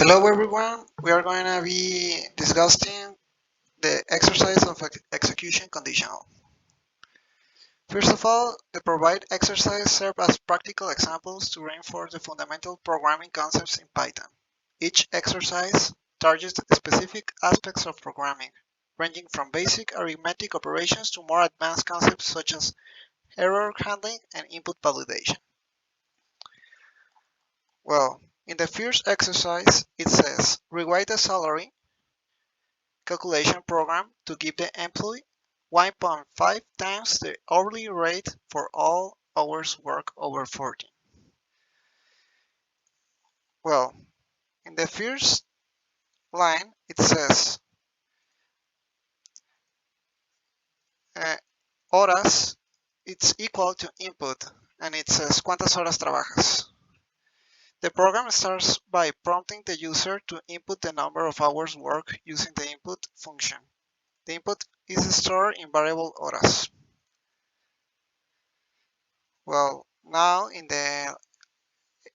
Hello everyone, we are going to be discussing the exercise of execution conditional. First of all, the provide exercise serve as practical examples to reinforce the fundamental programming concepts in Python. Each exercise targets specific aspects of programming, ranging from basic arithmetic operations to more advanced concepts such as error handling and input validation. Well, in the first exercise, it says, rewrite the salary calculation program to give the employee 1.5 times the hourly rate for all hours worked over 40. Well, in the first line, it says horas, it's equal to input, and it says cuántas horas trabajas. The program starts by prompting the user to input the number of hours worked using the input function. The input is stored in variable horas. Well, now in the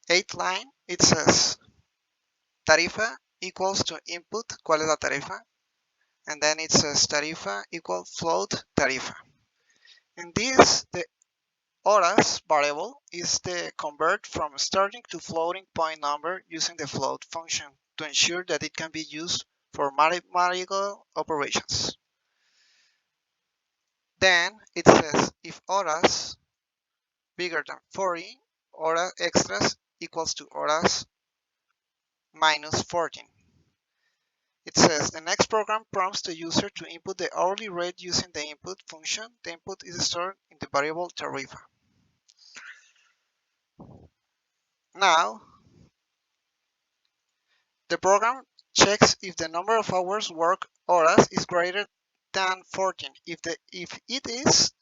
8th line, it says tarifa equals to input, ¿cuál es la tarifa? And then it says tarifa equal float tarifa. In this, the horas variable is the convert from starting to floating point number using the float function to ensure that it can be used for mathematical operations. Then it says if horas bigger than 40, horas extras equals to horas minus 14. It says the next program prompts the user to input the hourly rate using the input function. The input is stored in the variable tarifa. Now, the program checks if the number of hours worked horas is greater than 14. If it is,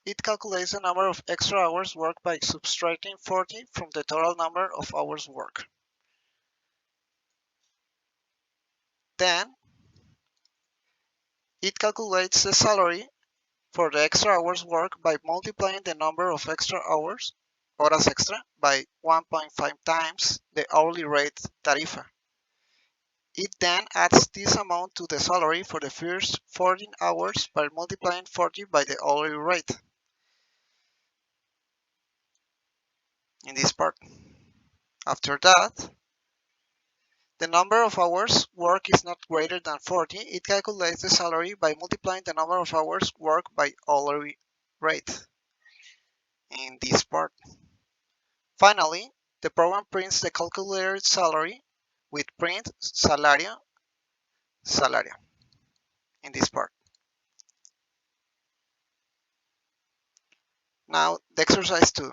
it calculates the number of extra hours worked by subtracting 40 from the total number of hours worked. Then, it calculates the salary for the extra hours worked by multiplying the number of extra hours, horas extra, by 1.5 times the hourly rate tarifa. It then adds this amount to the salary for the first 14 hours by multiplying 40 by the hourly rate in this part. After that, the number of hours worked is not greater than 40. It calculates the salary by multiplying the number of hours worked by hourly rate in this part. Finally, the program prints the calculated salary with print salario in this part. Now, the exercise 2.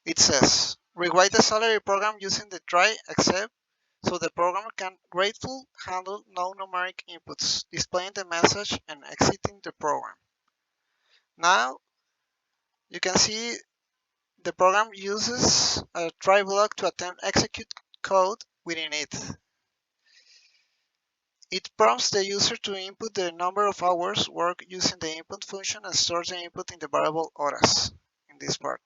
It says, rewrite the salary program using the try except so the program can gratefully handle no numeric inputs, displaying the message and exiting the program. Now, you can see the program uses a try block to attempt execute code within it. It prompts the user to input the number of hours worked using the input function and stores the input in the variable horas in this part.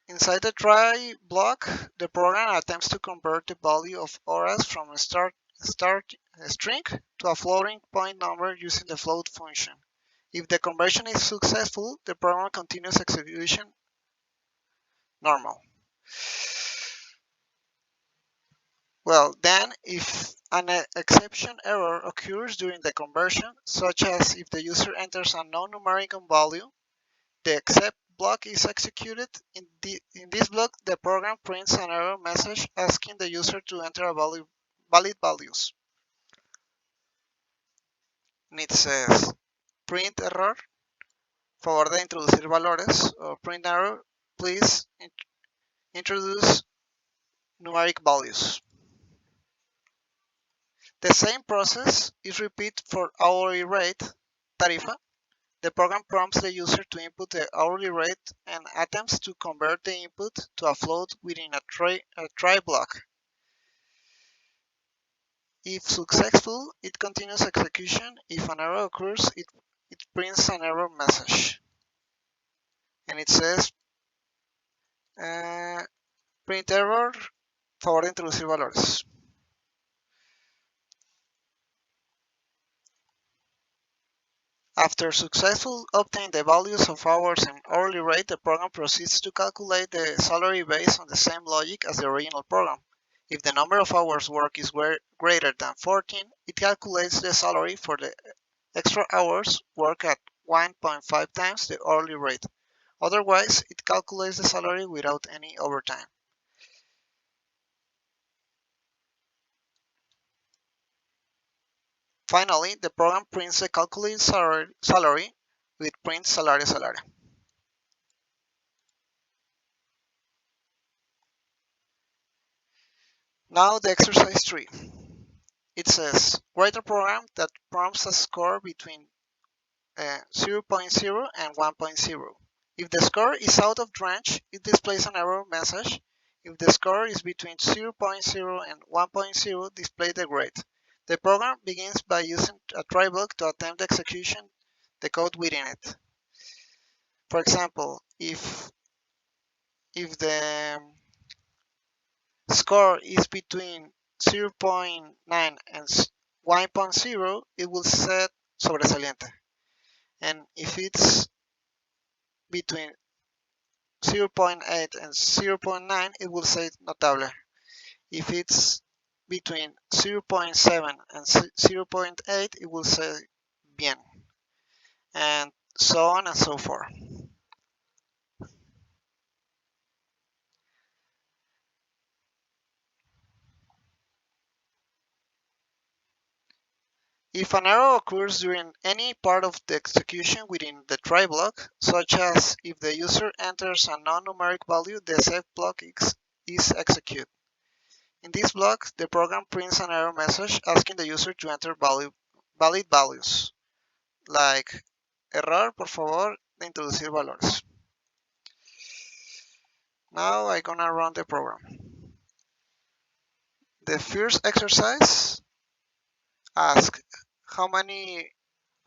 Inside the try block, the program attempts to convert the value of horas from a string to a floating point number using the float function. If the conversion is successful, the program continues execution normal. Well, then, if an exception error occurs during the conversion, such as if the user enters a non-numerical value, the except block is executed. In this block, the program prints an error message asking the user to enter a valid values. And it says, print error, favor de introducir valores, or print error, please introduce numeric values. The same process is repeated for hourly rate, tarifa. The program prompts the user to input the hourly rate and attempts to convert the input to a float within a try block. If successful, it continues execution. If an error occurs, it prints an error message. And it says, print error, Favor de introducir valores. After successfully obtaining the values of hours and hourly rate, the program proceeds to calculate the salary based on the same logic as the original program. If the number of hours worked is greater than 14, it calculates the salary for the extra hours worked at 1.5 times the hourly rate. Otherwise, it calculates the salary without any overtime. Finally, the program prints the calculated salary with print salario. Now the exercise 3. It says, write a program that prompts a score between 0.0 and 1.0. If the score is out of range, it displays an error message. If the score is between 0.0 and 1.0, display the grade. The program begins by using a try block to attempt the execution the code within it. For example, if the score is between 0.9 and 1.0, it will set sobresaliente. And if it's between 0.8 and 0.9, it will say notable. If it's between 0.7 and 0.8, it will say bien, and so on and so forth. If an error occurs during any part of the execution within the try block, such as if the user enters a non-numeric value, the save block is executed. In this block, the program prints an error message asking the user to enter valid values, like error, por favor, de introducir valores. Now I'm gonna run the program. The first exercise asks how many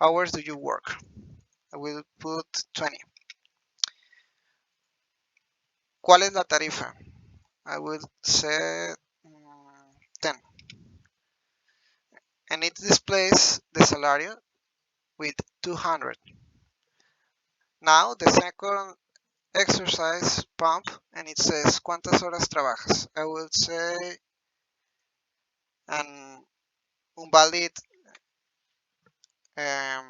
hours do you work? I will put 20. ¿Cuál es la tarifa? I will say 10. And it displays the salario with 200. Now the second exercise pump and it says ¿cuántas horas trabajas? I will say un valid an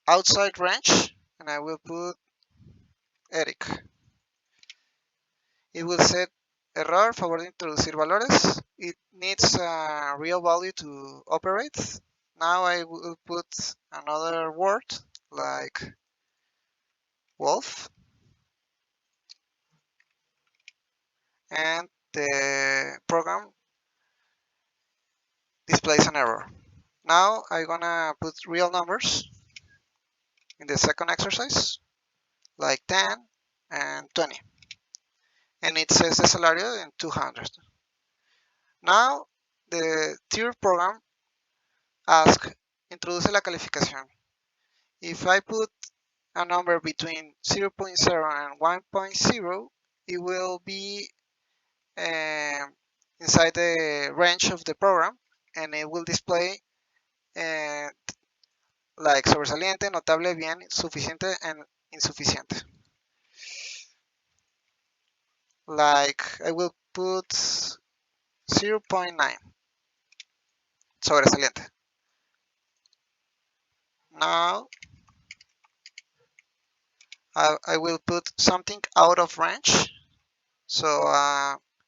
outside range and I will put Eric. It will set error, favor de introducir valores. It needs a real value to operate. Now I will put another word like wolf and the program displays an error. Now I'm gonna put real numbers in the second exercise like 10 and 20 and it says the salario in 200. Now the third program asks introduce la calificación. If I put a number between 0.0 and 1.0, it will be inside the range of the program and it will display like sobresaliente, notable, bien, suficiente, and insuficiente. Like I will put 0.9 sobresaliente. Now I will put something out of range, so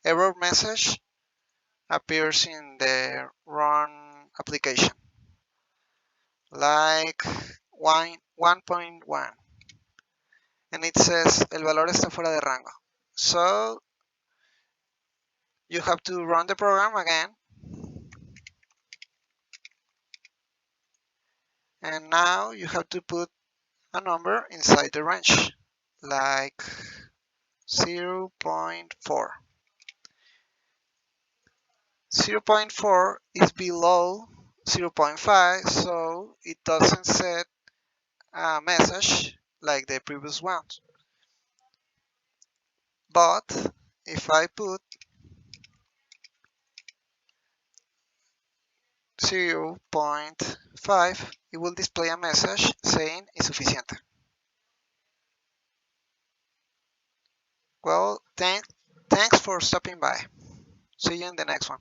error message appears in the run application, like 1.1, and it says el valor está fuera de rango. So you have to run the program again, and now you have to put a number inside the range, like 0.4. 0.4 is below 0.5, so it doesn't set a message like the previous one. But if I put 0.5, it will display a message saying insuficiente. Well, thanks for stopping by. See you in the next one.